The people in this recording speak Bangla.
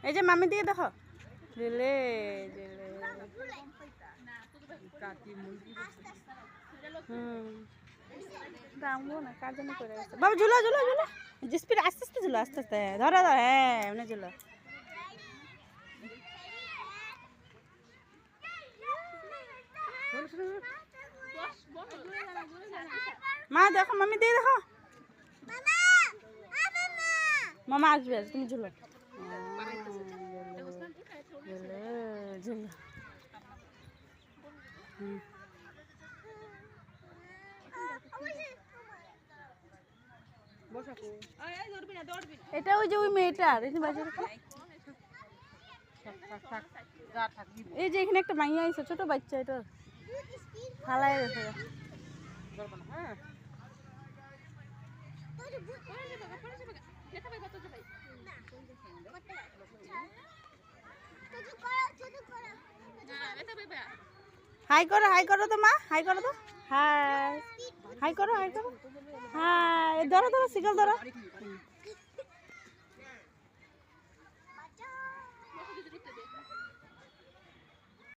এই যে মামি দিকে দেখো দিলে দিলে দামবো না কার জন্য করে গেছে বাবা ঝুলো ঝুলো ঝুলো স্পিড আস্তে আস্তে ঝুলো আস্তে আস্তে ধরো ধরো হ্যাঁ এমনি ঝুলো মা দেখো মামি দিয়ে দেখো মামা আসবে তুমি ঝুলো ঝুলো এটা ওই যে ওই মেয়েটার এই যে এখানে একটা মাইয়া আছে ছোট বাচ্চা এটা ফালাই রেখে হাই করো তো মা হাই করো তো হাই হাই করো হাই ধরো ধরো সিগল ধরো